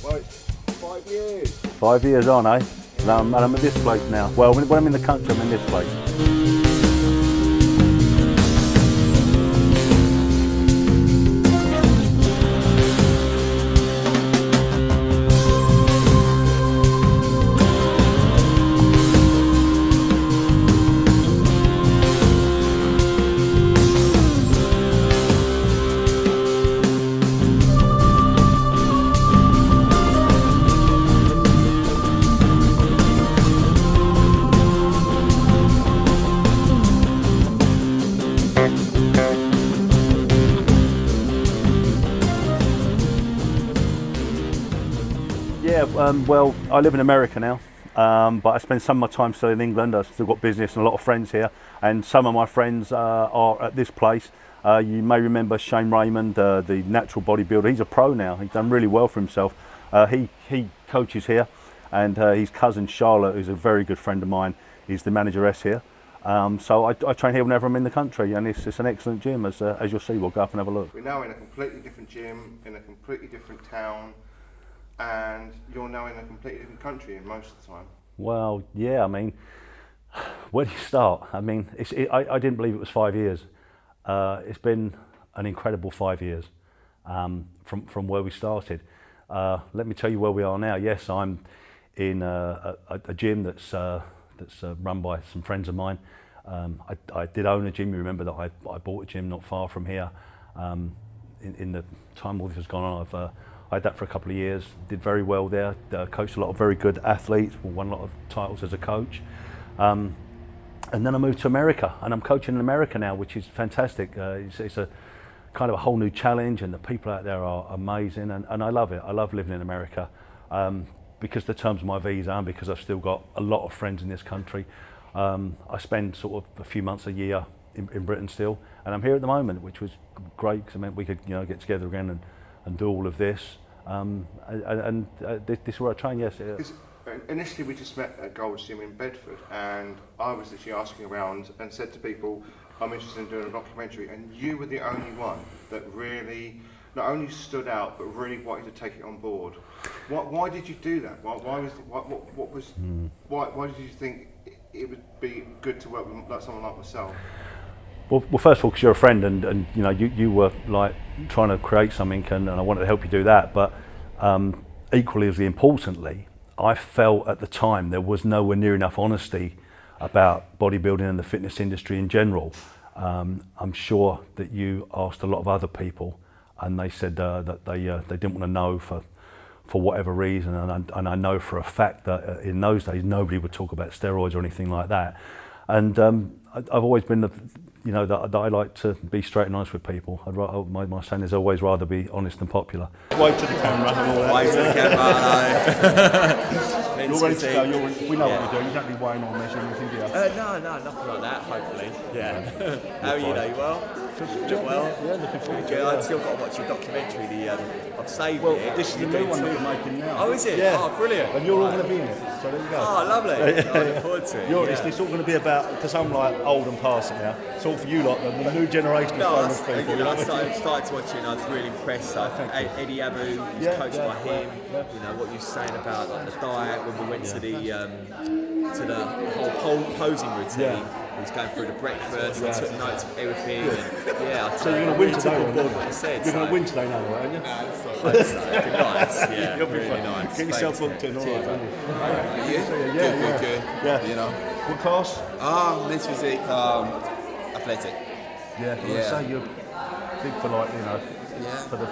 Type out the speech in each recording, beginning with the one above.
Well, it's 5 years. 5 years on, eh? And I'm at this place now. Well, when I'm in the country, I'm in this place. Well, I live in America now, but I spend some of my time still in England. I've still got business and a lot of friends here, and some of my friends are at this place. You may remember Shane Raymond, the natural bodybuilder. He's a pro now. He's done really well for himself. He coaches here, and his cousin Charlotte, who's a very good friend of mine, is the manageress here. So I train here whenever I'm in the country, and it's an excellent gym, as you'll see. We'll go up and have a look. We're now in a completely different gym, in a completely different town. And you're now in a completely different country most of the time. Well, yeah, I mean, where do you start? I mean, I didn't believe it was 5 years. It's been an incredible 5 years from where we started. Let me tell you where we are now. Yes, I'm in a gym that's run by some friends of mine. I did own a gym. You remember that I bought a gym not far from here. In the time all this has gone on, I had that for a couple of years, did very well there, coached a lot of very good athletes, won a lot of titles as a coach. And then I moved to America, and I'm coaching in America now, which is fantastic. It's a kind of a whole new challenge, and the people out there are amazing, and I love it. I love living in America because the terms of my visa, and because I've still got a lot of friends in this country. I spend sort of a few months a year in Britain still, and I'm here at the moment, which was great because it meant we could get together again and do all of this, this is where I train. Yes. Initially, we just met at Gold's Gym in Bedford, and I was literally asking around and said to people, "I'm interested in doing a documentary," and you were the only one that really not only stood out but really wanted to take it on board. Why did you do that? Why did you think it would be good to work with someone like myself? Well, first of all, because you're a friend, and you were like trying to create something, and I wanted to help you do that. But equally as importantly, I felt at the time there was nowhere near enough honesty about bodybuilding and the fitness industry in general. I'm sure that you asked a lot of other people, and they said that they didn't want to know for whatever reason. And I know for a fact that in those days nobody would talk about steroids or anything like that. And I've always been that I like to be straight and honest with people. My saying is always rather be honest than popular. Wave to the camera and all that. Wave to the camera, You're ready to go. We know what we're doing. You don't be weighing or measuring anything, do you? No, nothing like that, hopefully. Yeah. How are you, though? You well? Doing well? Yeah, looking forward to it. I've still got to watch your documentary. I've saved well, it. This is the new one that you're making now. Oh, is it? Yeah. Oh, brilliant. And you're all going to be in it, so there you go. Oh, lovely. I look forward to it. It's all going to be about, because I'm like old and past it now, it's all for you lot, the new generation of famous people. I started to watch it and I was really impressed. Eddie Abu, was coached by him. What you were saying about like, the diet when we went to the whole posing routine. He was going through the breakfast, I took notes of everything. And, so you're going to win today, took on board what he said. You're going to win today now, aren't you? It'd be nice, yeah. You'll be really fine. nice. Get yourself booked in, all right, aren't you? Yeah. You know. What class? Men's physique, athletic. Yeah. So you're big for for the...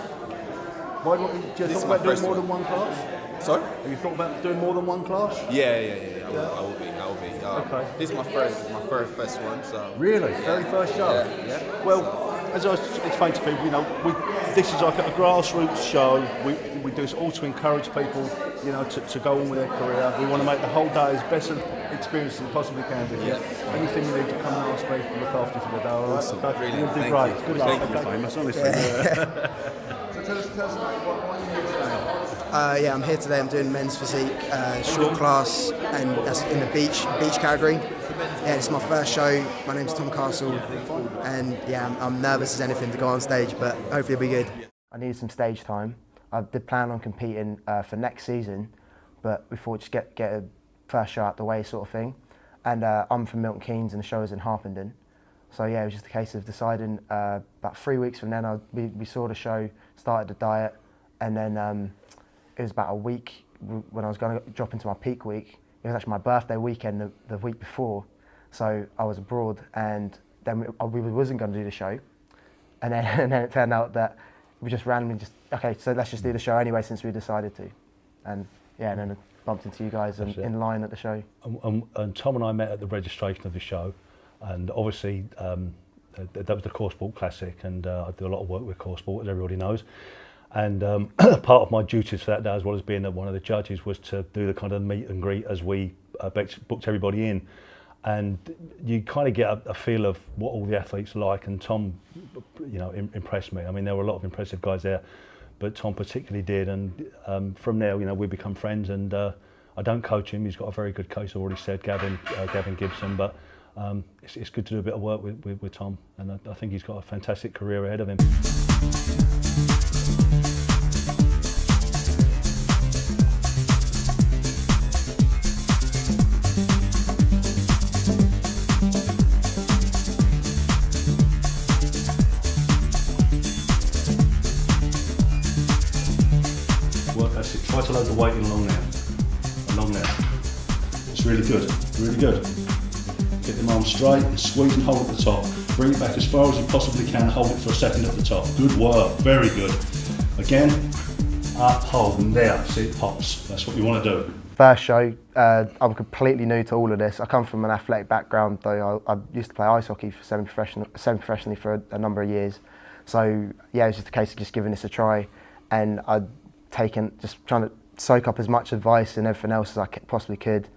Why don't you thought about doing more than one class? Sorry? Have you thought about doing more than one class? Yeah. I will be. Okay. This is my first one, so. Really? Very first show? Yeah. Well, as I was explaining to people, this is like a grassroots show. We do this all to encourage people, to go on with their career. We want to make the whole day as best an experience as we possibly can do. Yeah. Anything you need to come and ask me, we'll look after you for the day. All right? Awesome. Okay. Brilliant. You'll do Thank great. you. Good luck. Thank you. Famous, honestly. So tell us about why you're here today. I'm here today. I'm doing men's physique, short class, and that's in the beach category. Yeah, it's my first show. My name's Tom Castle, and I'm nervous as anything to go on stage, but hopefully it'll be good. I needed some stage time. I did plan on competing for next season, but we thought just get a first show out the way sort of thing. And I'm from Milton Keynes and the show is in Harpenden. So yeah, it was just a case of deciding about 3 weeks from then we saw the show, started the diet, and then it was about a week when I was going to drop into my peak week. It was actually my birthday weekend the week before, so I was abroad, and then we wasn't going to do the show, and then it turned out that we just randomly okay, so let's just do the show anyway since we decided to, and yeah, and then I bumped into you guys in line at the show. And Tom and I met at the registration of the show, and obviously that was the Core Sport Classic, and I do a lot of work with Core Sport, as everybody knows. And part of my duties for that day, as well as being one of the judges, was to do the kind of meet and greet as we booked everybody in. And you kind of get a feel of what all the athletes are like. And Tom, you know, impressed me. I mean, there were a lot of impressive guys there, but Tom particularly did. And from there, you know, we become friends. And I don't coach him. He's got a very good coach. I've already said, Gavin Gibson. But it's good to do a bit of work with Tom. And I think he's got a fantastic career ahead of him. Try to load the weight in along there. It's really good, really good. Get the arm straight and squeeze and hold at the top. Bring it back as far as you possibly can, hold it for a second at the top. Good work, very good. Again, up, hold, and there, see it pops. That's what you want to do. First show, I'm completely new to all of this. I come from an athletic background, though I used to play ice hockey for semi-professionally for a number of years. So yeah, it was just a case of just giving this a try, and I'd just trying to soak up as much advice and everything else as I possibly could.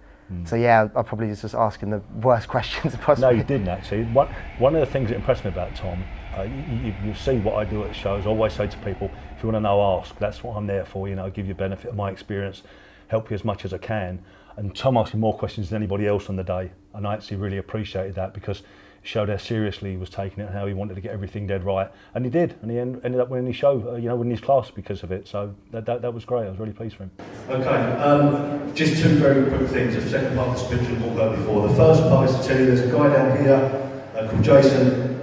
So yeah, I probably was just asking the worst questions possible. No, you didn't actually. One of the things that impressed me about Tom, you see what I do at the shows. I always say to people, if you want to know, ask. That's what I'm there for. You know, give you a benefit of my experience, help you as much as I can. And Tom asked me more questions than anybody else on the day, and I actually really appreciated that, because it showed how seriously he was taking it and how he wanted to get everything dead right, and he did, and he ended up winning his show, you know, winning his class because of it. So that was great. I was really pleased for him. Okay, just two very quick things. The second part of the speech will go before. The first part is to tell you there's a guy down here called Jason.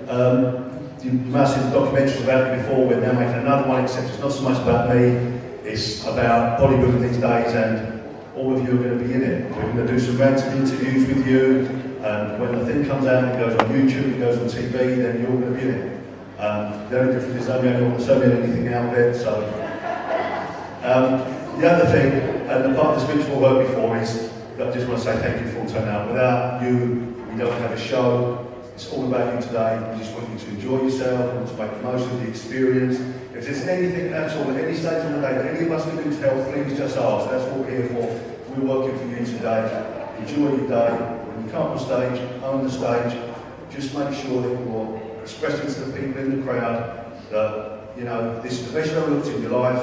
You might have seen the documentaries about me before. We're now making another one, except it's not so much about me. It's about bodybuilding these days, and all of you are going to be in it. We're going to do some random interviews with you, and when the thing comes out, it goes on YouTube, it goes on TV, then you're all going to be in it. The only difference is there's only anything out there, so. The other thing, and the part of the speech we'll work before, is that I just want to say thank you for all turning out. Without you, we don't have a show. It's all about you today. We just want you to enjoy yourself, want to make the most of the experience. If there's anything at all, at any stage of the day that any of us can do to help, please just ask. That's what we're here for. We're working for you today. Enjoy your day. When you come on stage, own the stage, just make sure that you're expressing to the people in the crowd that, you know, this is the best you've ever looked in your life,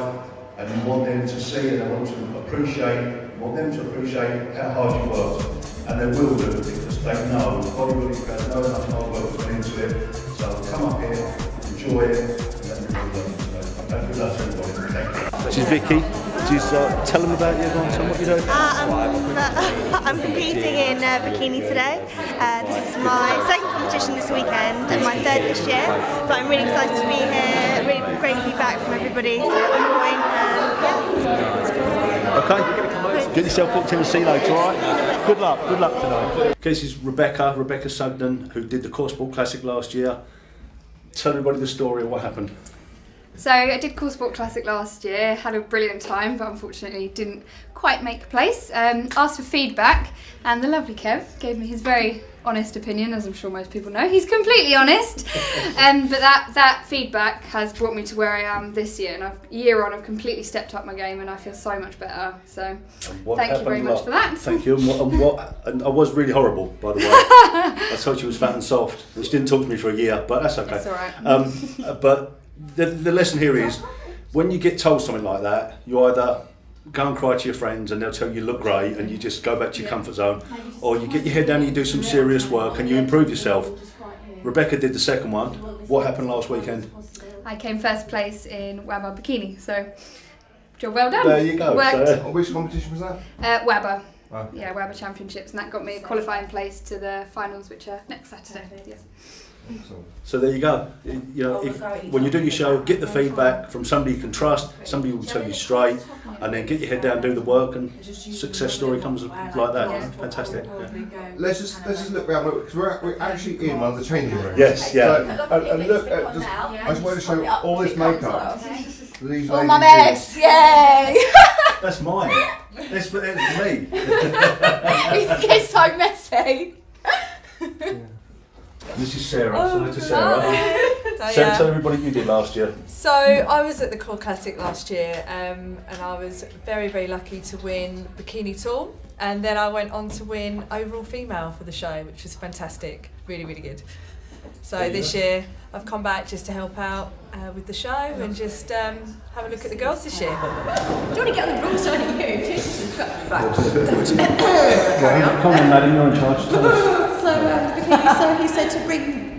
and you want them to see and they want to appreciate, you want them to appreciate how hard you worked. And they will do, because they know, bodybuilding crowd know how much hard work went into it. So come up here, enjoy it, and let me know what you do. Okay, good luck to everybody. Thank you. This is Vicky. Just tell them about you, go on, tell them what you're doing. I'm competing in bikini today. This is my second competition this weekend and my third this year. But I'm really excited to be here. Really great feedback from everybody. So I'm going. Okay, get yourself booked in the sea later, alright? Good luck today. Okay, this is Rebecca Sugden, who did the Core Sport Classic last year. Tell everybody the story of what happened. So I did Core Sport Classic last year, had a brilliant time, but unfortunately didn't quite make place. Asked for feedback, and the lovely Kev gave me his very honest opinion, as I'm sure most people know. He's completely honest, but that feedback has brought me to where I am this year, and year on I've completely stepped up my game, and I feel so much better. So thank you very much for that. Thank you. And I was really horrible, by the way. I told you I was fat and soft, which didn't talk to me for a year, but that's okay. That's all right. But the lesson here is, when you get told something like that, you either go and cry to your friends and they'll tell you look great and you just go back to your comfort zone, or you get your head down and you do some serious work and you improve yourself. Rebecca did the second one. What happened last weekend? I came first place in Wamba Bikini, so Job well done. There you go. Worked. Which competition was that? Weber. Oh. Yeah, Weber Championships, and that got me a qualifying place to the finals, which are next Saturday. Yeah. So there you go. You know, when you do your show, get the feedback from somebody you can trust, somebody who will tell you straight, and then get your head down, do the work, and success story comes like that. Fantastic. Yeah. Let's just look around because we're actually in one of the changing rooms. Yes, yeah. So, and look at I just want to show all this makeup. These Oh, ladies my mess! Yay! That's mine. That's me. It gets so messy. This is Sarah. So this is Sarah. So, Sarah, tell everybody what you did last year. So I was at the Core Classic last year, and I was very, very lucky to win Bikini Tour, and then I went on to win overall female for the show, which was fantastic, really, really good. So this year I've come back just to help out with the show and just have a look at the girls this year. Do you want to get on the wrong side of you? Come on, madam, you're in charge. Tell us. So he said to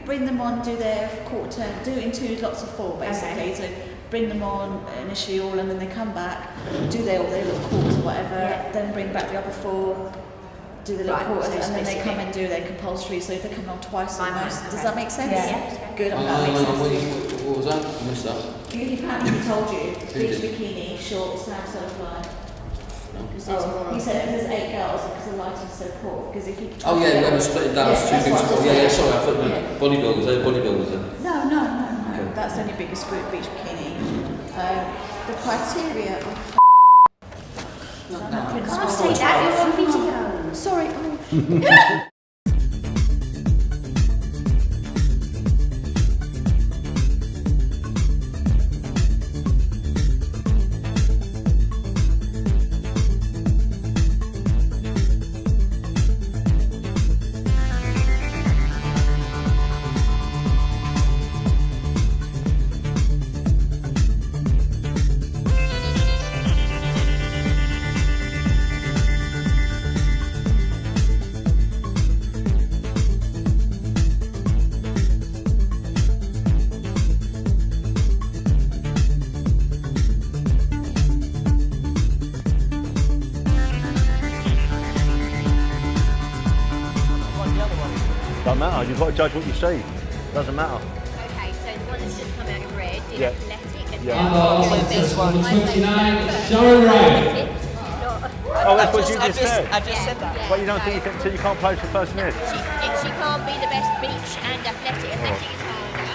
bring them on, do their quarter turn, do it in two lots of four basically. So bring them on initially all, and then they come back, do all their little quarters or whatever, then bring back the other four, do the little quarters, and then they come and do their compulsory. So if they come on twice almost, does that make sense? Yeah. Good. That makes sense. What was that? I missed that. He apparently told you beach bikini, shorts, sand surfline. He said there's 8 girls because the lighting's so poor. Because if you Oh yeah, we were split down as two big sports. Yeah, sorry, I thought the bodybuilders then. No. That's the only biggest group, beach bikini. The criteria of Can't say that, you're on video. Sorry. Doesn't matter, you've got to judge what you see. Doesn't matter. Okay, so the one that's just come out in red, did athletic, and Oh, that's what you just said. I just said that. But you don't think you can't play for first miss? She can't be the best beach and athletic. Athletic is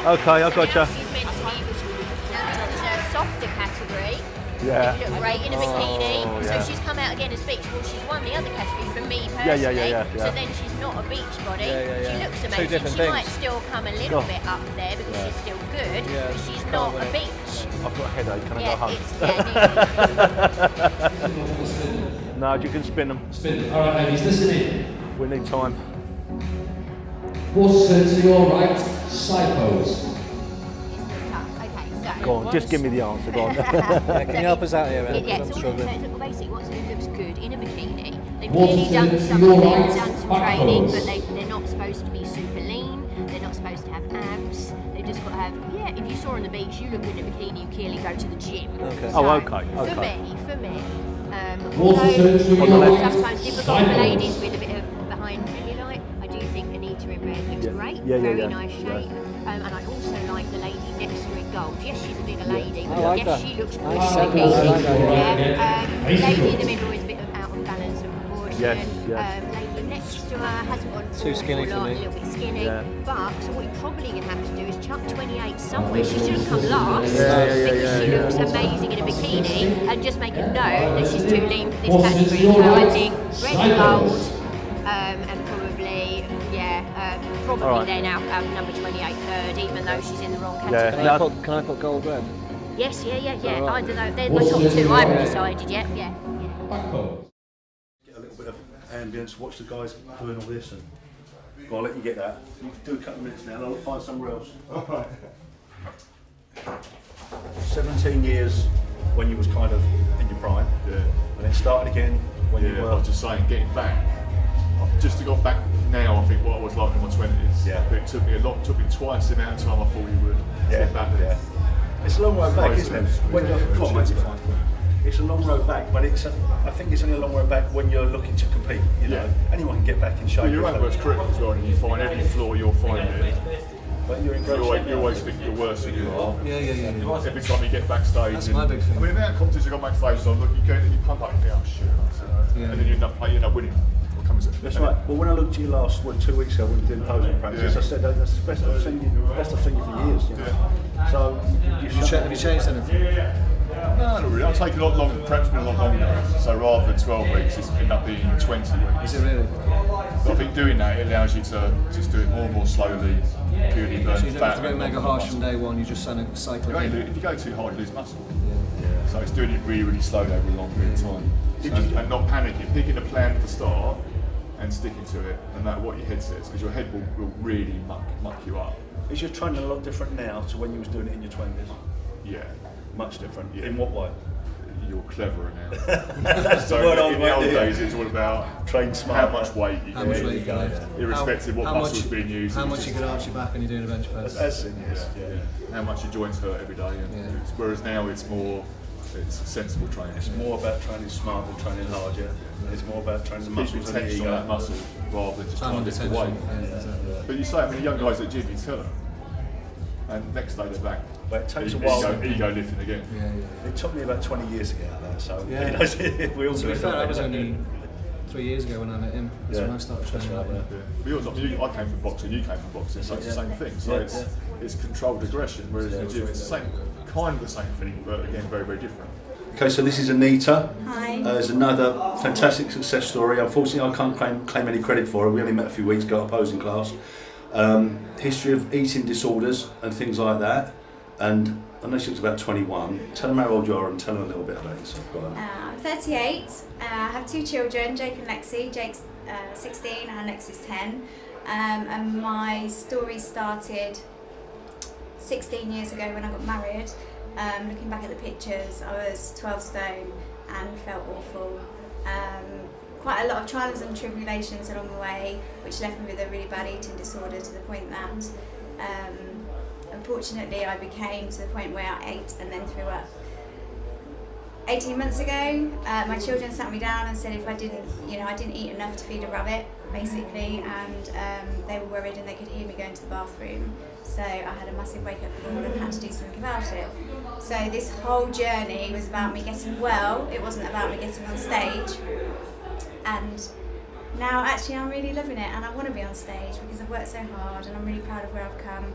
harder. Okay, I've got you. She's meant to be, this is a softer category. Yeah. She looked great in a bikini, so she's come out again as beach. Well, she's won the other category for me personally. Yeah. So then she's not a beach body. She looks amazing. She might still come a little bit up there because she's still good, but she's not a beach. I've got a headache, can I go home? No, you can spin them. Spin them. All right, ladies, listen in. We need time. Horse turn to your right, side pose. Go on, just give me the answer, go on. Can you help us out here? Yeah, so basically what looks good in a bikini, they've really done something, they've done some training, but they're not supposed to be super lean, they're not supposed to have abs, they've just got to have, if you saw on the beach, you look good in a bikini, you clearly go to the gym. Okay. So, okay. For me, although sometimes difficult for ladies with a bit of behind cellulite, I do think Anita in red looks great, very nice shape, and I also like the lady next to her in gold. Yes, she's a bigger lady, but yes, she looks good in bikini. Lady in the middle is a bit out of balance of proportion. Lady next to her hasn't got too skinny for me. A little bit skinny. But so what you're probably going to have to do is chuck 28 somewhere. She shouldn't come last because she looks amazing in a bikini, and just make a note that she's too lean for this category. So I think red and gold, and probably then out number 28 third, even though she's in the wrong category. Can I put gold red? Yes, yeah. I don't know. They're my top two. I haven't decided yet. Yeah. Get a little bit of ambience, watch the guys doing all this, and I'll let you get that. You can do a couple of minutes now, and I'll find somewhere else. All right. 17 years when you was kind of in your prime, and then started again when you were. I was just saying, getting back. I've just got back now. I think what I was like in my 20s. Yeah. But it took me a lot. It took me twice the amount of time I thought you would. To get back there. It's a long way back, isn't it? When you're come on, mate, you're fine. it's a long road back, but I think it's only a long road back when you're looking to compete. You know, anyone can get back in shape. Well, you're own worst critic as well, and you find every flaw you'll find it. But you're in great shape. You always think you're worse than you are. Yeah. Every time you get backstage. That's my big thing. I mean, the amount of competitions you got backstage, so look, you go and you pump up and you think, oh shit, and then you end up winning. What comes at That's right. Well, when I looked at you last 2 weeks ago when we did posing practice, I said that's the best I've seen you for years. You know? So Have you changed anything? No, not really. I'll take a lot longer, perhaps been a lot longer. So rather than 12 weeks, it's ended up being 20 weeks. Is it really? But I think doing that, it allows you to just do it more and more slowly, purely burn So you don't fat. have to go mega harsh from day one, you just cycle in. If you go too hard, you lose muscle. So it's doing it really, really slowly over a long period of time. And not panicking, picking a plan at the start and sticking to it, no matter what your head says, because your head will really muck you up. Is your training a lot different now to when you was doing it in your 20s? Yeah. Much different? Yeah. In what way? You're cleverer now. That's so the word I was in the old waiting to hear. days, it's all about train smart. how much weight you How much weight you can lift. irrespective of what muscles being used. How much you can arch your back when you're doing a bench press. How much your joints hurt every day. Whereas now it's sensible training. It's more about training smart than training hard, yeah? It's more about training the muscles Keeping and the tension ego. on that muscle rather than just Time trying to lift the weight. under tension. But you say, I mean, the young guys at gym, you tell them, and next day they're back. But it takes a while. Ego lifting again. It took me about 20 years to get out of that, so Yeah. we all To do be it. fair, I was only 3 years ago when I met him. That's when I started training. I came from boxing, you came from boxing, so it's the same thing. So it's controlled aggression, whereas in the gym it's the same, kind of the same thing, but again, very, very different. Okay, so this is Anita. Hi. There's another fantastic success story. Unfortunately, I can't claim any credit for her. We only met a few weeks ago at a posing class. History of eating disorders and things like that. And I know she looks about 21. Tell them how old you are and tell them a little bit about yourself. Go on. I'm 38. I have 2 children, Jake and Lexi. Jake's 16 and Lexi's 10. And my story started 16 years ago when I got married. Looking back at the pictures, I was 12 stone and felt awful. Quite a lot of trials and tribulations along the way, which left me with a really bad eating disorder to the point that unfortunately I became to the point where I ate and then threw up. 18 months ago, my children sat me down and said if I didn't eat enough to feed a rabbit, basically, and they were worried and they could hear me going to the bathroom. So I had a massive wake-up call and had to do something about it. So this whole journey was about me getting well. It wasn't about me getting on stage. And now actually I'm really loving it and I want to be on stage because I've worked so hard and I'm really proud of where I've come.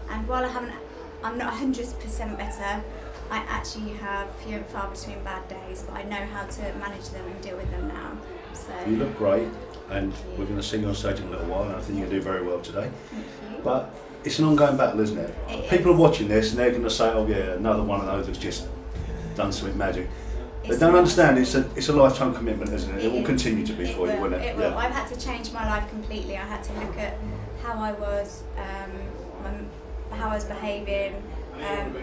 And while I'm not 100% better, I actually have few and far between bad days, but I know how to manage them and deal with them now. So You look great, and we're going to see you on stage in a little while, and I think you're going to do very well today. Thank you. But it's an ongoing battle, isn't it? People are watching this and they're going to say, oh yeah, another one of those that's just done something magic. They don't understand it's a lifetime commitment, isn't it? It will continue to be for you, won't it? It will. I've had to change my life completely. I had to look at how I was, how I was behaving,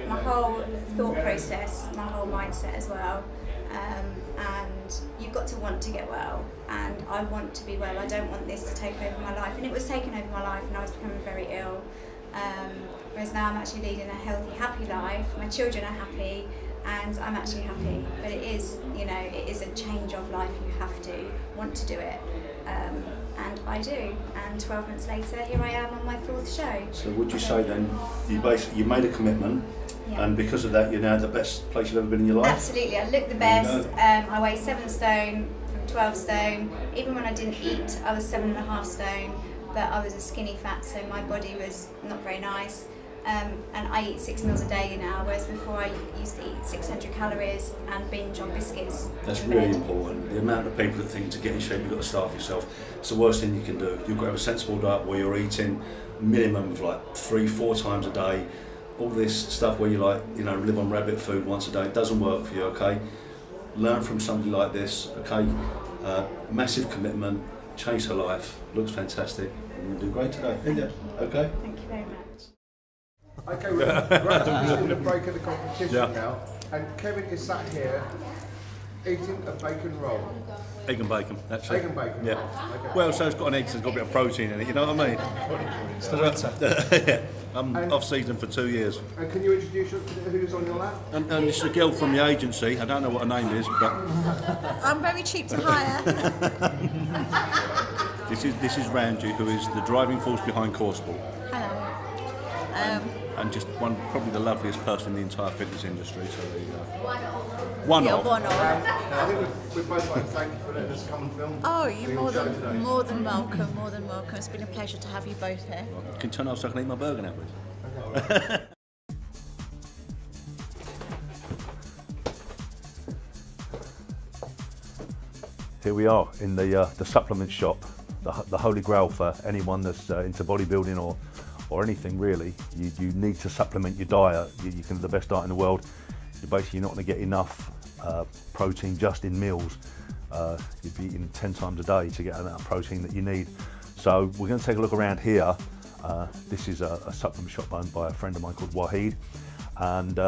my whole thought process, my whole mindset as well. And you've got to want to get well, and I want to be well. I don't want this to take over my life, and it was taking over my life, and I was becoming very ill. Whereas now I'm actually leading a healthy, happy life. My children are happy, and I'm actually happy. But it is, it is a change of life. You have to want to do it, and I do. And 12 months later, here I am on my 4th show. So would you say then, you made a commitment, and because of that, you're now the best place you've ever been in your life? Absolutely, I look the best. I weigh 7 stone from 12 stone. Even when I didn't eat, I was 7.5 stone, but I was a skinny fat, so my body was not very nice. And I eat 6 meals a day now, whereas before I used to eat 600 calories and binge on biscuits. That's really important. The amount of people that think to get in shape, you've got to starve yourself. It's the worst thing you can do. You've got to have a sensible diet where you're eating minimum of like 3-4 times a day. All this stuff where you live on rabbit food once a day, it doesn't work for you, okay? Learn from somebody like this, okay? Massive commitment, changed her life, looks fantastic, and you'll do great today, okay? Thank you very much. Okay, we're in the break of the competition now, and Kevin is sat here eating a bacon roll. Egg and bacon, that's it. Egg and bacon. Yeah. Okay. Well, so it's got an egg, so it's got a bit of protein in it, you know what I mean? It's the winter. I'm off season for 2 years. And can you introduce who's on your lap? And it's a girl from the agency. I don't know what her name is, but I'm very cheap to hire. this is Ranji, who is the driving force behind Course-Ball. Hello. And just probably the loveliest person in the entire fitness industry. So there you go. One of. I think we've both like to thank you for letting us come and film. Oh, you're more than welcome, more than welcome. It's been a pleasure to have you both here. You can turn off so I can eat my burger now, please. Here we are in the supplement shop, the holy grail for anyone that's into bodybuilding or anything really. You need to supplement your diet. You can have the best diet in the world. You're basically not going to get enough protein just in meals. You'd be eating 10 times a day to get the amount of protein that you need. So we're going to take a look around here. This is a supplement shop owned by a friend of mine called Wahid, and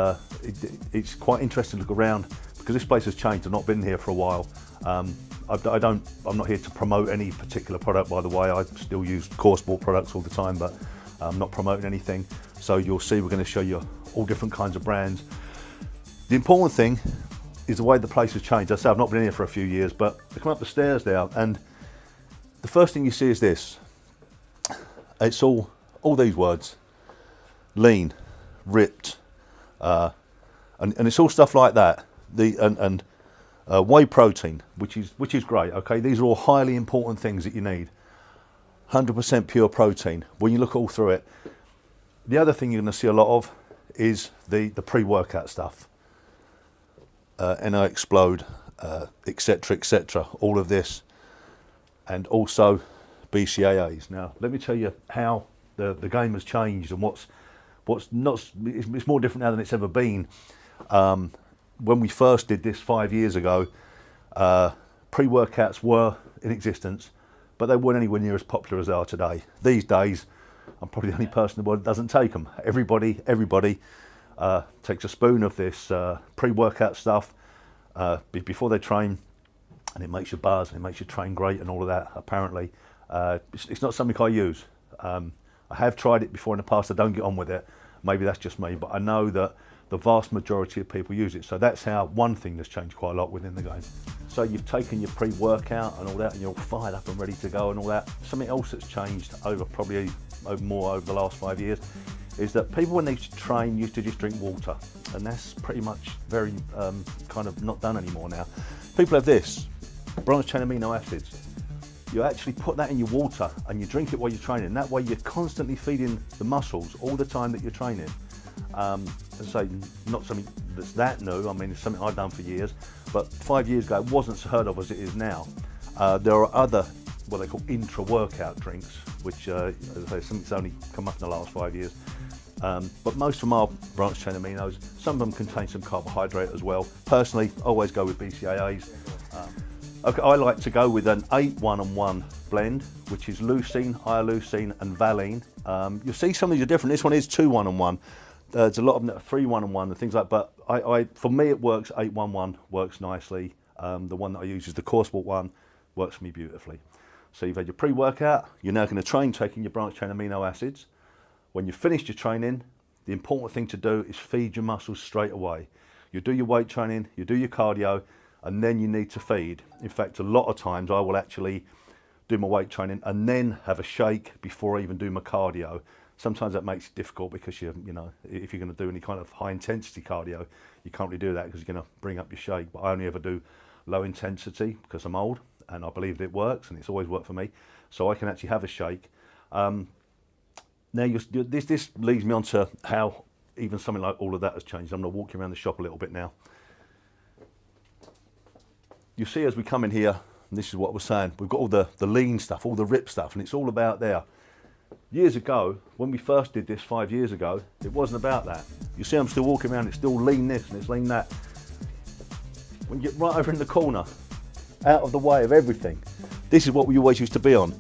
it's quite interesting to look around because this place has changed. I've not been here for a while. I'm not here to promote any particular product, by the way. I still use Course-Ball products all the time, but I'm not promoting anything. So you'll see we're going to show you all different kinds of brands. The important thing is the way the place has changed. I say I've not been in here for a few years, but I come up the stairs there, and the first thing you see is this. It's all these words: lean, ripped, and it's all stuff like that. Whey protein, which is great. Okay, these are all highly important things that you need. 100% pure protein. When you look all through it, the other thing you're going to see a lot of is the pre-workout stuff. NO Explode, etc., etc. All of this, and also BCAAs. Now, let me tell you how the game has changed and what's not. It's more different now than it's ever been. When we first did this 5 years ago, pre-workouts were in existence, but they weren't anywhere near as popular as they are today. These days, I'm probably the only person in the world that doesn't take them. Everybody takes a spoon of this pre-workout stuff before they train, and it makes you buzz and it makes you train great and all of that. Apparently, it's not something I use. I have tried it before in the past. I don't get on with it. Maybe that's just me, but I know that the vast majority of people use it. So that's how one thing that's changed quite a lot within the game. So you've taken your pre-workout and all that, and you're all fired up and ready to go and all that. Something else that's changed probably more over the last 5 years is that people, when they train, used to just drink water, and that's pretty much very kind of not done anymore now. People have this, branched chain amino acids. You actually put that in your water and you drink it while you're training. That way you're constantly feeding the muscles all the time that you're training. As I say, not something that's that new. I mean, it's something I've done for years, but 5 years ago it wasn't so heard of as it is now. There are other, what they call intra-workout drinks, which as I say, something's only come up in the last 5 years. But most of them are branched chain aminos. Some of them contain some carbohydrate as well. Personally, I always go with BCAAs. Okay, I like to go with an 8-1-1 blend, which is leucine, isoleucine and valine. You'll see some of these are different. This one is 2-1-1. There's a lot of 3-1-1 and things like that, but for me it works. 8-1-1 works nicely. The one that I use is the Course-Ball one, works for me beautifully. So you've had your pre-workout, you're now going to train taking your branched chain amino acids. When you've finished your training, the important thing to do is feed your muscles straight away. You do your weight training, you do your cardio, and then you need to feed. In fact, a lot of times I will actually do my weight training and then have a shake before I even do my cardio. Sometimes that makes it difficult because you know, if you're going to do any kind of high intensity cardio, you can't really do that because you're going to bring up your shake. But I only ever do low intensity because I'm old and I believe that it works, and it's always worked for me. So I can actually have a shake. Now this leads me on to how even something like all of that has changed. I'm going to walk you around the shop a little bit now. You see as we come in here, and this is what we're saying, we've got all the lean stuff, all the rip stuff, and it's all about there. Years ago, when we first did this 5 years ago, it wasn't about that. You see I'm still walking around, it's still lean this and it's lean that. When you get right over in the corner, out of the way of everything, this is what we always used to be on.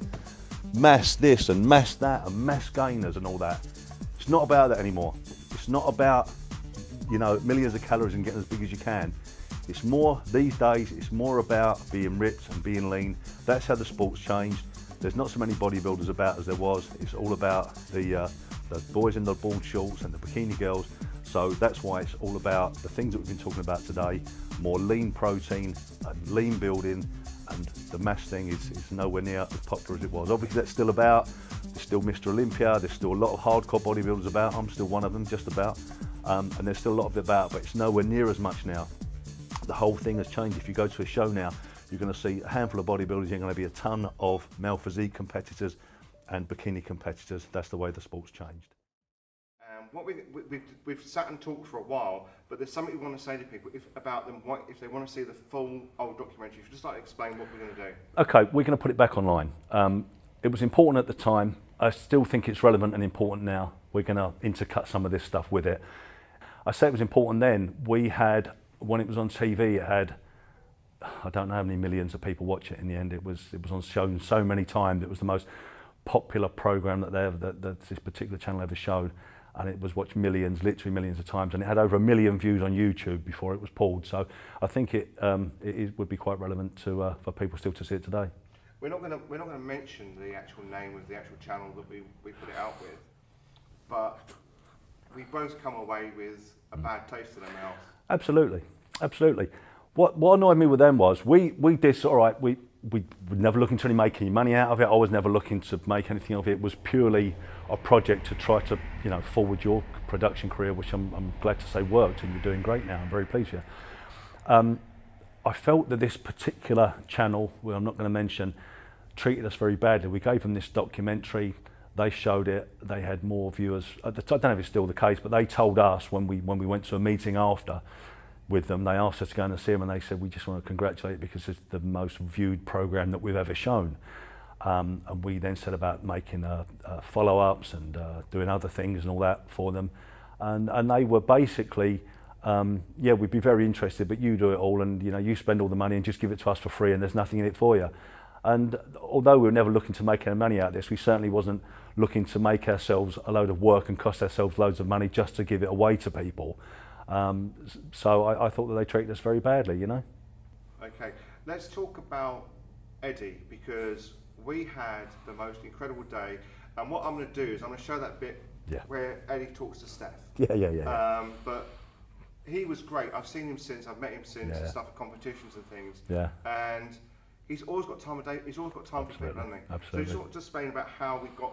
Mass this and mass that and mass gainers and all that. It's not about that anymore. It's not about, you know, millions of calories and getting as big as you can. It's more, these days, it's more about being ripped and being lean. That's how the sport's changed. There's not so many bodybuilders about as there was. It's all about the the boys in the board shorts and the bikini girls. So that's why it's all about the things that we've been talking about today, more lean protein and lean building, and the mass thing is nowhere near as popular as it was. Obviously that's still about, there's still Mr. Olympia, there's still a lot of hardcore bodybuilders about, I'm still one of them, just about, and there's still a lot of it about, but it's nowhere near as much now. The whole thing has changed. If you go to a show now, you're going to see a handful of bodybuilders, you're going to be a ton of male physique competitors and bikini competitors. That's the way the sport's changed. What we've sat and talked for a while, but there's something we want to say to people about them, if they want to see the full old documentary. If you just like to explain what we're going to do. Okay, we're going to put it back online. It was important at the time. I still think it's relevant and important now. We're going to intercut some of this stuff with it. I say it was important then. We had, when it was on TV, it had, I don't know how many millions of people watch it in the end. It was on shown so many times. It was the most popular program that this particular channel ever showed. And it was watched millions, literally millions of times, and it had over 1 million views on YouTube before it was pulled. So I think it would be quite relevant to for people still to see it today. We're not going to mention the actual name of the actual channel that we put it out with, but we both come away with a bad taste in our mouth. Absolutely, absolutely. What annoyed me with them was we did all right. We were never looking to make any money out of it. I was never looking to make anything of it. It was purely a project to try to, forward your production career, which I'm glad to say worked, and you're doing great now. I'm very pleased with you. I felt that this particular channel, well, I'm not going to mention, treated us very badly. We gave them this documentary. They showed it. They had more viewers. I don't know if it's still the case, but they told us when we went to a meeting after with them, they asked us to go and see them, and they said, we just want to congratulate you because it's the most viewed program that we've ever shown. And we then set about making follow-ups and doing other things and all that for them. And they were basically, yeah, we'd be very interested, but you do it all, and you spend all the money and just give it to us for free, and there's nothing in it for you. And although we were never looking to make any money out of this, we certainly wasn't looking to make ourselves a load of work and cost ourselves loads of money just to give it away to people. So I thought that they treated us very badly, Okay, let's talk about Eddie, because we had the most incredible day, and what I'm going to do is I'm going to show that bit where Eddie talks to Steph. Yeah. But he was great. I've seen him since, I've met him since, and stuff at competitions and things. Yeah. And he's always got time of day. He's always got time for people, hasn't he? Absolutely. So just explain about how we got,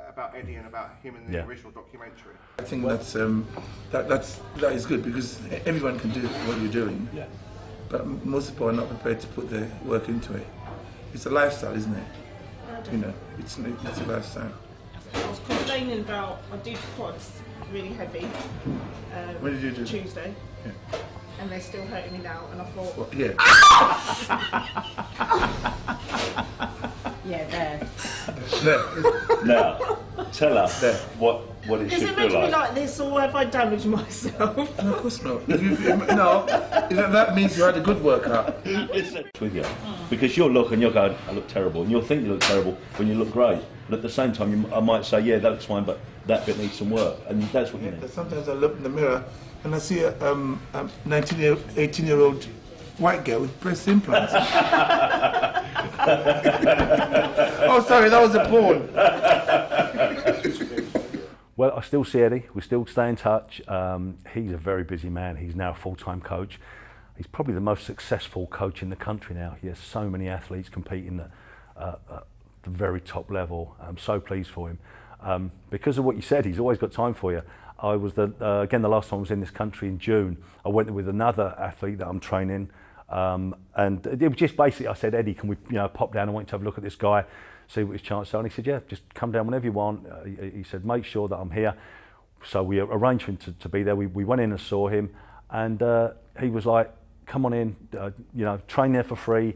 about Eddie and about him in the original documentary. I think that is good, because everyone can do what you're doing. Yeah. But most people are not prepared to put the work into it. It's a lifestyle, isn't it? It's a lifestyle. I was complaining about, I did quads really heavy. When did you do? Tuesday. Yeah. And they're still hurting me now, and I thought... Well, yeah. Yeah, there. Now, tell us what it should feel like. Is it meant to be like this, or have I damaged myself? No, of course not. That means you had a good workout. With you, because you'll look and you'll go, I look terrible, and you'll think you look terrible when you look great. But at the same time, I might say, yeah, that looks fine, but that bit needs some work, and that's what you need. Sometimes I look in the mirror and I see a 18-year-old white girl with breast implants. Oh, sorry, that was a porn. Well, I still see Eddie. We still stay in touch. He's a very busy man. He's now a full-time coach. He's probably the most successful coach in the country now. He has so many athletes competing at the very top level. I'm so pleased for him. Because of what you said, he's always got time for you. I was again, the last time I was in this country in June, I went there with another athlete that I'm training. And it was just basically, I said, Eddie, can we pop down? I want you to have a look at this guy, see what his chances are. And he said, yeah, just come down whenever you want. He said, make sure that I'm here. So we arranged for him to be there. We went in and saw him, and he was like, come on in, train there for free.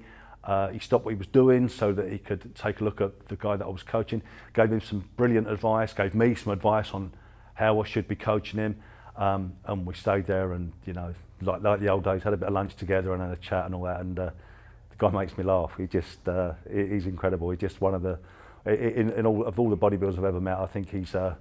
He stopped what he was doing so that he could take a look at the guy that I was coaching, gave him some brilliant advice, gave me some advice on how I should be coaching him. And we stayed there, and like the old days, had a bit of lunch together and had a chat and all that. And the guy makes me laugh. He's incredible. He's just one of the in all the bodybuilders I've ever met. I think he's I'm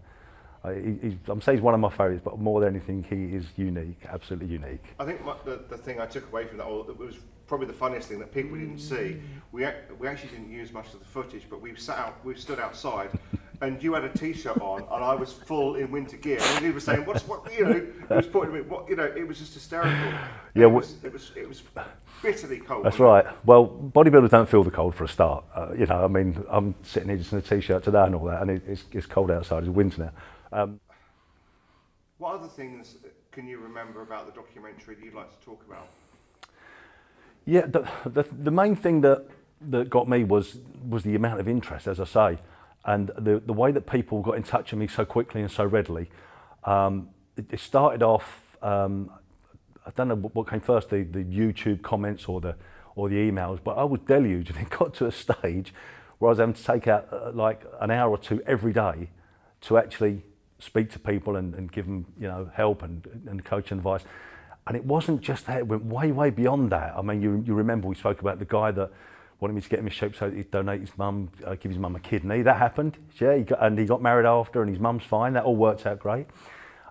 saying he's one of my favourites, but more than anything, he is unique, absolutely unique. I think the thing I took away from that, it was probably the funniest thing that people didn't see. We actually didn't use much of the footage, but we stood outside, and you had a t-shirt on, and I was full in winter gear, and he was saying, "What?" You know, he was pointing at me. What? You know, it was just hysterical. Yeah, it was bitterly cold. That's right. Well, bodybuilders don't feel the cold for a start. You know, I mean, I'm sitting here just in a t-shirt today and all that, and it's cold outside. It's winter now. What other things can you remember about the documentary that you'd like to talk about? Yeah, the main thing that got me was the amount of interest, as I say, and the way that people got in touch with me so quickly and so readily. It started off, I don't know what came first, the YouTube comments or the emails, but I was deluged, and it got to a stage where I was having to take out like an hour or two every day to actually speak to people and give them, you know, help and coaching advice. And it wasn't just that, it went way beyond that. I mean, you remember we spoke about the guy that wanted me to get him in shape so he'd donate his mum, give his mum a kidney. That happened, yeah, he got married after, and his mum's fine. That all worked out great.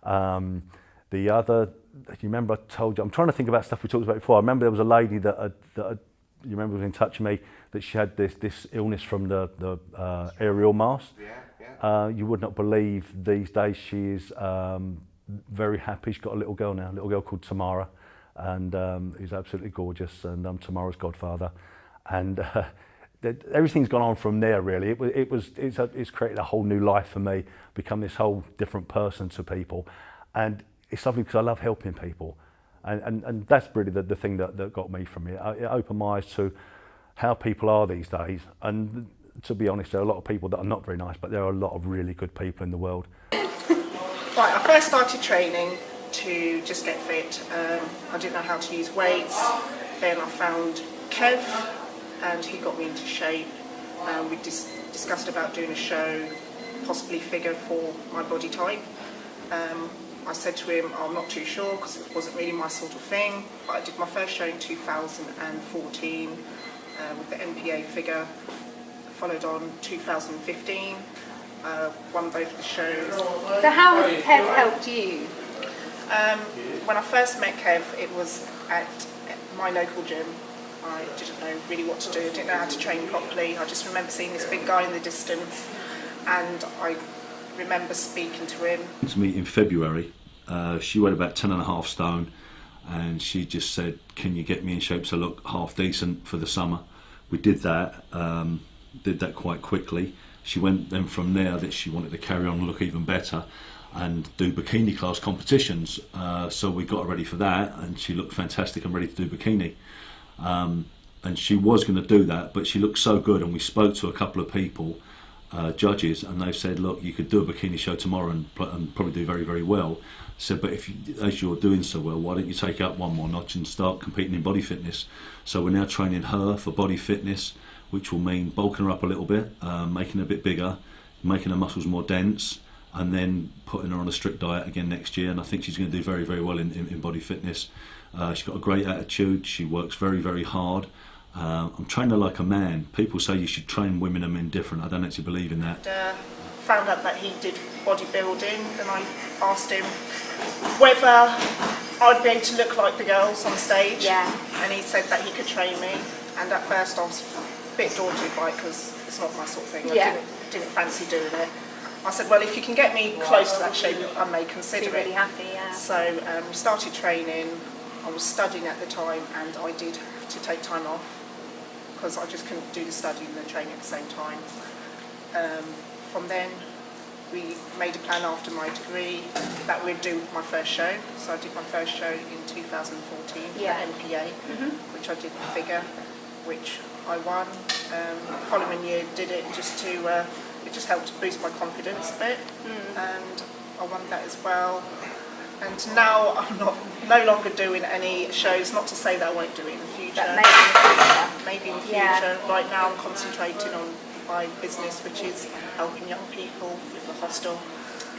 The other, you remember I told you, I'm trying to think about stuff we talked about before. I remember there was a lady that you remember was in touch with me, that she had this illness from the aerial mass. Yeah. You would not believe these days she is very happy. She's got a little girl now, a little girl called Tamara, and who's absolutely gorgeous, and I'm Tamara's godfather. And everything's gone on from there, really. It's created a whole new life for me, become this whole different person to people. And it's lovely because I love helping people. And that's really the thing that got me from it. It opened my eyes to how people are these days. And to be honest, there are a lot of people that are not very nice, but there are a lot of really good people in the world. Right, I first started training to just get fit. I didn't know how to use weights. Then I found Kev, and he got me into shape. We discussed about doing a show, possibly figure for my body type. I said to him, I'm not too sure, because it wasn't really my sort of thing. But I did my first show in 2014 with the NPA figure. Followed on 2015, won both the shows. So how has Kev helped you? When I first met Kev, it was at my local gym. I didn't know really what to do, didn't know how to train properly. I just remember seeing this big guy in the distance, and I remember speaking to him. To meet in February, she weighed about 10.5 stone, and she just said, can you get me in shape to look half decent for the summer? We did that. Did that quite quickly. She went then from there that she wanted to carry on and look even better and do bikini class competitions. So we got her ready for that, and she looked fantastic and ready to do bikini. And she was going to do that, but she looked so good, and we spoke to a couple of people, judges, and they said, look, you could do a bikini show tomorrow and probably do very well. Said, but as you're doing so well, why don't you take up one more notch and start competing in body fitness? So we're now training her for body fitness, which will mean bulking her up a little bit, making her a bit bigger, making her muscles more dense, and then putting her on a strict diet again next year. And I think she's going to do very well in body fitness. She's got a great attitude. She works very hard. I'm training her like a man. People say you should train women and men different. I don't actually believe in that. Found out that he did bodybuilding, and I asked him whether I'd be able to look like the girls on stage. Yeah. And he said that he could train me. And at first I was a bit daunted by it, because it's not my sort of thing. Yeah. I didn't fancy doing it. I said, well, if you can get me close to that shape, I may consider it. Be really happy, yeah. So we started training. I was studying at the time, and I did have to take time off because I just couldn't do the studying and the training at the same time. From then, we made a plan after my degree that we'd do my first show. So I did my first show in 2014 at NPA, which I did the figure, which I won. Following year, did it just to it just helped to boost my confidence a bit, and I won that as well. And now I'm no longer doing any shows, not to say that I won't do it in the future. Maybe in the future. Yeah. Right now I'm concentrating on my business, which is helping young people with the hostel.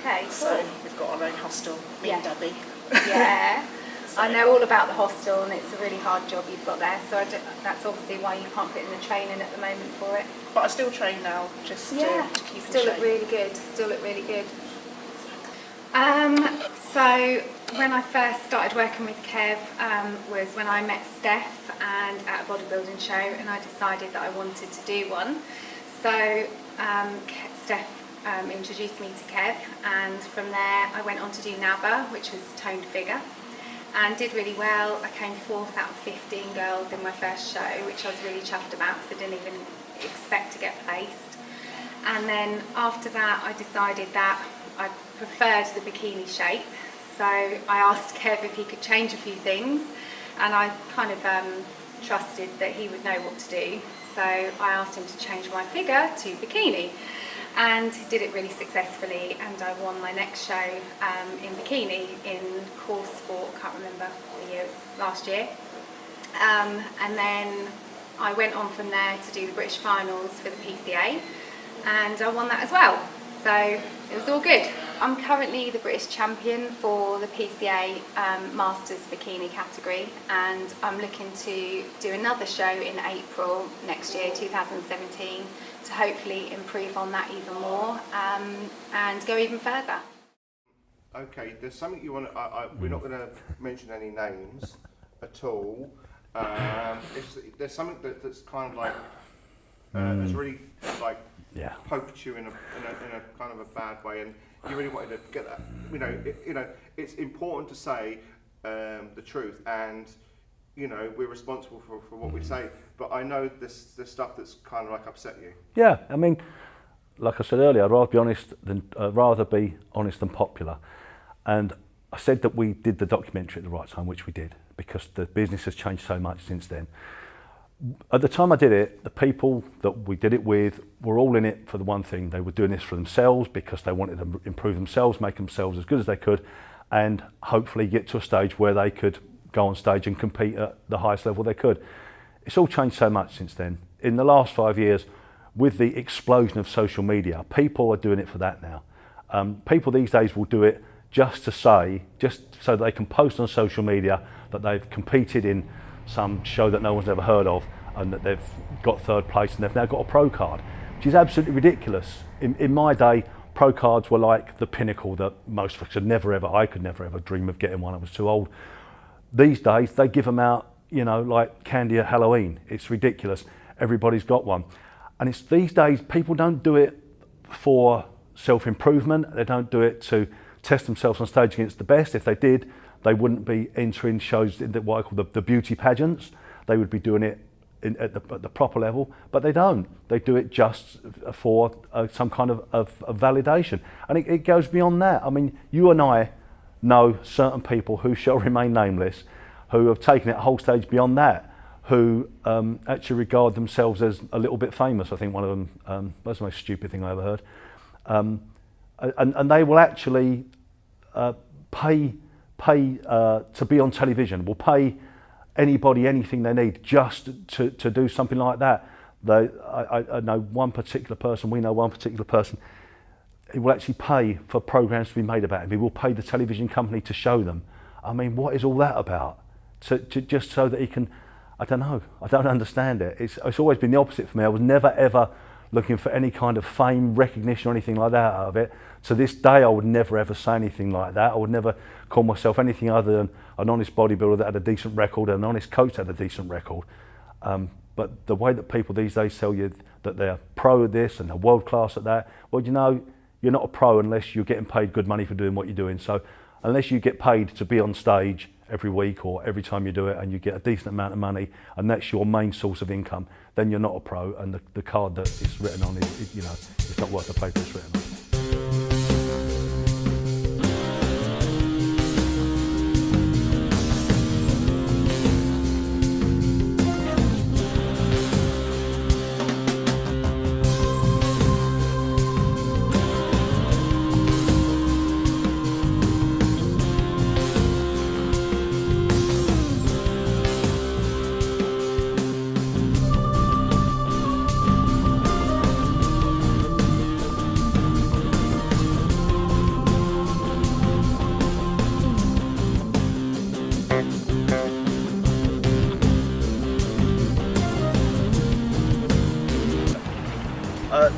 Okay, So cool. we've got our own hostel, me and Debbie. Yeah. I know all about the hostel, and it's a really hard job you've got there, so that's obviously why you can't put in the training at the moment for it. But I still train now, just to keep still in look shape. really good. Still look really good. So when I first started working with Kev was when I met Steph and at a bodybuilding show, and I decided that I wanted to do one. So Steph introduced me to Kev, and from there I went on to do NABA, which was toned figure, and did really well. I came 4th out of 15 girls in my first show, which I was really chuffed about because I didn't even expect to get placed. And then after that I decided that I preferred the bikini shape, so I asked Kev if he could change a few things, and I kind of trusted that he would know what to do, so I asked him to change my figure to bikini, and he did it really successfully, and I won my next show in bikini in core sport, can't remember the year, last year. And then I went on from there to do the British finals for the PCA, and I won that as well, so it was all good. I'm currently the British champion for the PCA Masters Bikini category, and I'm looking to do another show in April next year, 2017, to hopefully improve on that even more and go even further. Okay, there's something you want to, we're not going to mention any names at all. There's something that's kind of like, has really like poked you in a kind of a bad way, and you really wanted to get that. It's important to say the truth, and we're responsible for what we say. But I know there's stuff that's kind of like upset you. Yeah, I mean, like I said earlier, I'd rather be honest than popular. And I said that we did the documentary at the right time, which we did, because the business has changed so much since then. At the time I did it, the people that we did it with were all in it for the one thing. They were doing this for themselves because they wanted to improve themselves, make themselves as good as they could, and hopefully get to a stage where they could go on stage and compete at the highest level they could. It's all changed so much since then. In the last 5 years, with the explosion of social media, people are doing it for that now. People these days will do it just so that they can post on social media that they've competed in some show that no one's ever heard of, and that they've got 3rd place and they've now got a pro card, which is absolutely ridiculous. In my day, pro cards were like the pinnacle that most of us I could never ever dream of getting one. I was too old. These days, they give them out, like candy at Halloween. It's ridiculous. Everybody's got one. And it's these days, people don't do it for self-improvement. They don't do it to test themselves on stage against the best. If they did, they wouldn't be entering shows in what I call the beauty pageants. They would be doing it at the proper level, but they don't. They do it just for some kind of validation. And it goes beyond that. I mean, you and I know certain people who shall remain nameless, who have taken it a whole stage beyond that, who actually regard themselves as a little bit famous. I think one of them, that's the most stupid thing I ever heard. And they will actually pay to be on television, will pay anybody anything they need just to do something like that. I know one particular person, we know one particular person, he will actually pay for programs to be made about him. He will pay the television company to show them. I mean, what is all that about? Just so that he can, I don't know, I don't understand it. It's always been the opposite for me. I was never ever looking for any kind of fame, recognition or anything like that out of it. To this day, I would never ever say anything like that. I would never call myself anything other than an honest bodybuilder that had a decent record and an honest coach that had a decent record. But the way that people these days tell you that they're pro at this and they're world class at that, well, you're not a pro unless you're getting paid good money for doing what you're doing. So unless you get paid to be on stage every week or every time you do it and you get a decent amount of money and that's your main source of income, then you're not a pro, and the card that it's written on is it's not worth the paper it's written on.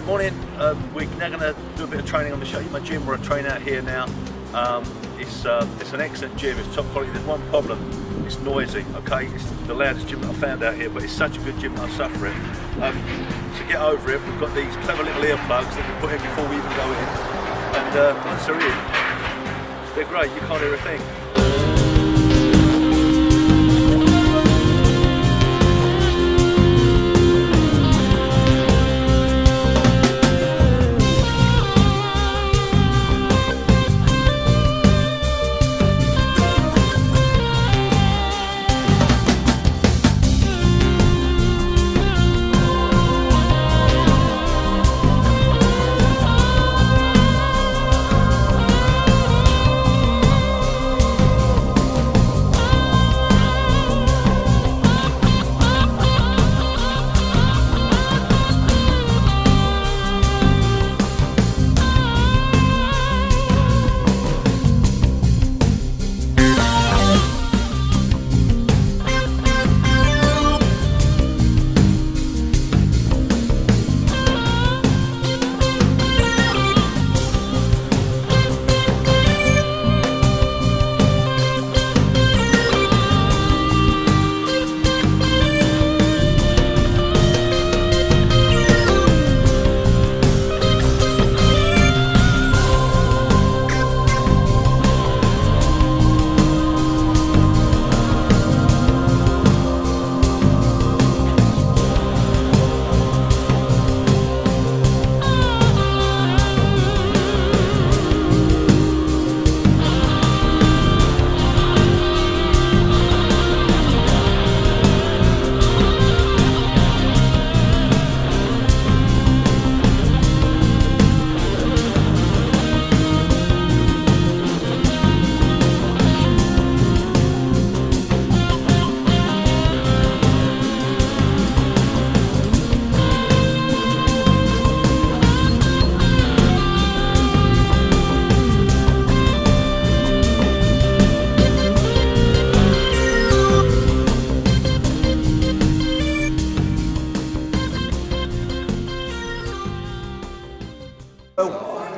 Morning, we're now going to do a bit of training. I'm going to show you my gym. We're training out here now. It's an excellent gym, it's top quality. There's one problem, it's noisy, okay? It's the loudest gym that I found out here, but it's such a good gym that I suffer it. So to get over it, we've got these clever little earplugs that we put in before we even go in. And once they're in, they're great, you can't hear a thing.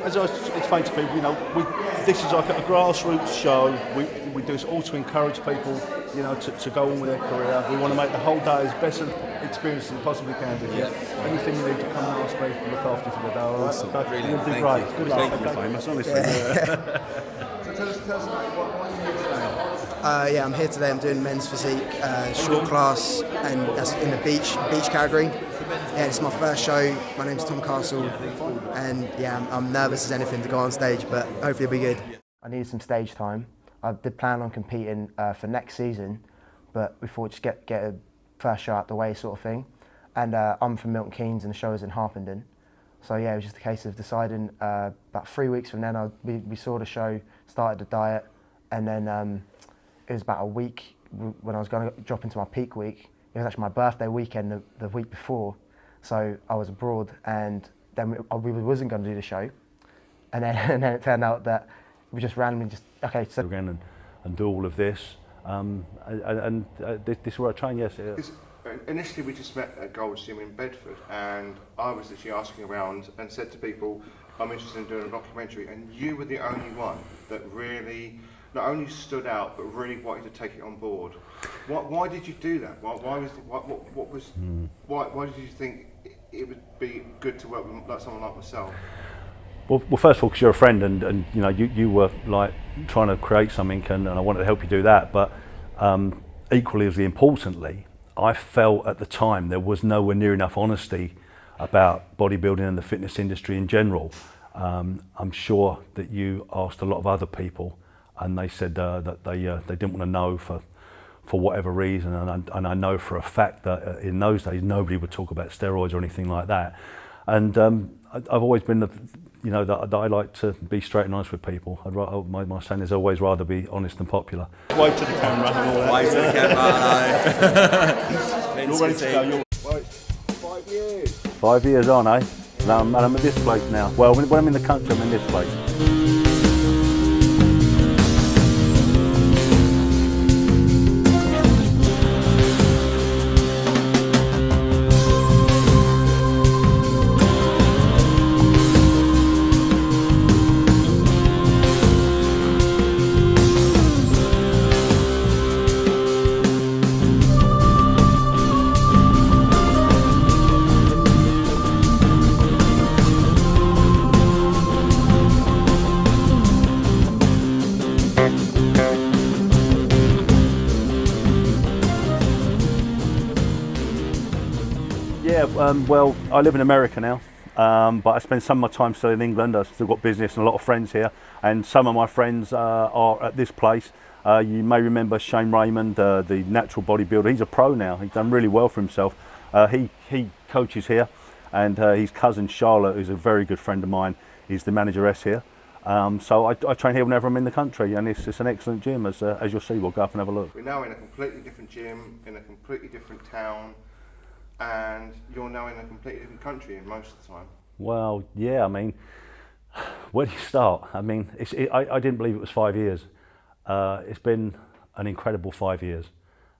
As I explained to people, this is like a grassroots show. We do this all to encourage people, to go on with their career. We want to make the whole day as best an experience as we possibly can do. Yeah. Anything you need to come and ask me, look after you for the day. All right? Awesome. Okay? Brilliant. You'll do Thank great. you. Good luck. Thank you, famous, honestly. So tell us about what you do today. Yeah, I'm here today. I'm doing men's physique, short class, and that's in the beach category. Yeah, it's my first show. My name's Tom Castle, and yeah, I'm nervous as anything to go on stage, but hopefully it'll be good. I needed some stage time. I did plan on competing for next season, but we thought just get a first show out the way sort of thing. And I'm from Milton Keynes, and the show is in Harpenden. So yeah, it was just a case of deciding about 3 weeks from then, we saw the show, started the diet, and then it was about a week when I was going to drop into my peak week. It was actually my birthday weekend the week before, so I was abroad, and then we wasn't going to do the show, and then it turned out that we just randomly so again and do all of this, this is where I train. Yes. Initially, we just met at Gold's Gym in Bedford, and I was literally asking around and said to people, I'm interested in doing a documentary, and you were the only one that really not only stood out, but really wanted to take it on board. Why did you do that? Why did you think it would be good to work with someone like myself? Well, first of all, because you're a friend, and you were like trying to create something, and I wanted to help you do that. But equally as importantly, I felt at the time there was nowhere near enough honesty about bodybuilding and the fitness industry in general. I'm sure that you asked a lot of other people, and they said that they didn't want to know for whatever reason, and I know for a fact that in those days nobody would talk about steroids or anything like that. And I've always been that I like to be straight and honest with people. My saying is always rather be honest than popular. Wave to the camera and all that. Wave to the camera, You're ready to go. Right, 5 years. 5 years on, eh? And I'm at this place now. Well, when I'm in the country, I'm in this place. Yeah, well, I live in America now, but I spend some of my time still in England. I've still got business and a lot of friends here, and some of my friends are at this place. You may remember Shane Raymond, the natural bodybuilder. He's a pro now. He's done really well for himself. He coaches here, and his cousin Charlotte, who's a very good friend of mine, is the manageress here. So I train here whenever I'm in the country, and it's an excellent gym, as you'll see. We'll go up and have a look. We're now in a completely different gym, in a completely different town, and you're now in a completely different country most of the time. Well, yeah, I mean, where do you start? I mean, I didn't believe it was 5 years. It's been an incredible 5 years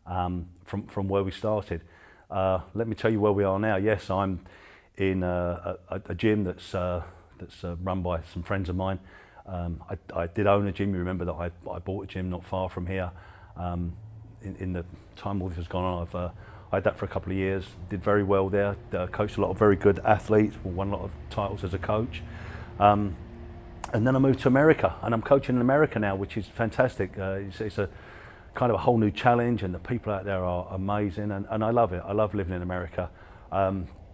from where we started. Let me tell you where we are now. Yes, I'm in a gym that's run by some friends of mine. I did own a gym. You remember that I bought a gym not far from here. In the time all this has gone on, I had that for a couple of years. Did very well there. Coached a lot of very good athletes. Won a lot of titles as a coach. And then I moved to America, and I'm coaching in America now, which is fantastic. It's a kind of a whole new challenge, and the people out there are amazing, and I love it. I love living in America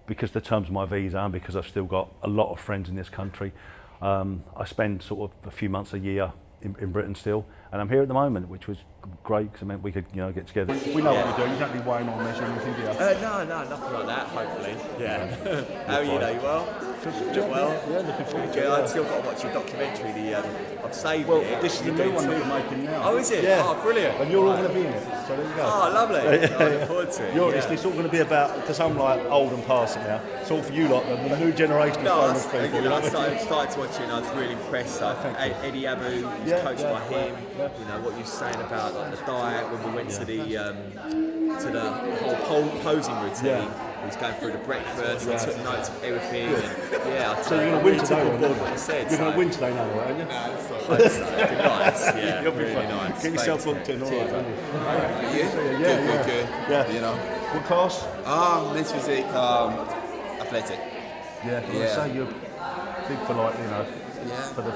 because the terms of my visa, and because I've still got a lot of friends in this country. I spend sort of a few months a year in Britain still, and I'm here at the moment, which was great because it meant we could get together. We know what we're doing. You don't be weighing or measuring anything, do you? No, nothing like that. Hopefully, yeah. How are you? You well? Doing well. Yeah, looking forward to it. I've still got to watch your documentary. I've saved well, it. This is the new one that you're making now. Oh, is it? Yeah. Oh, brilliant. And you're all going to be in it. So there you go. Oh, lovely. I look forward to it. It's all going to be about, because I'm like old and past it now. It's all for you lot, the new generation of famous people. I started to watch it and I was really impressed. Eddie Abu was coached by him. You know what you were saying about like, the diet when we went to the whole posing routine. He was going through the breakfast. I took notes of everything. And, so you're going to win today, what he said. You're going to win today now, aren't you? It'd be nice. Yeah, you'll be really fine. nice. Get yourself booked in. All right, Good. You know. What class? Men's physique, athletic. Yeah. So you're big for like, for the.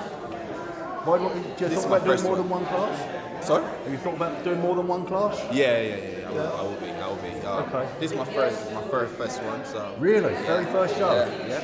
Why not? Do you thought about doing more than one class? Sorry? Have you thought about doing more than one class? Yeah. I will be. Okay. This is my first one, so. Really? Very first show? Yeah.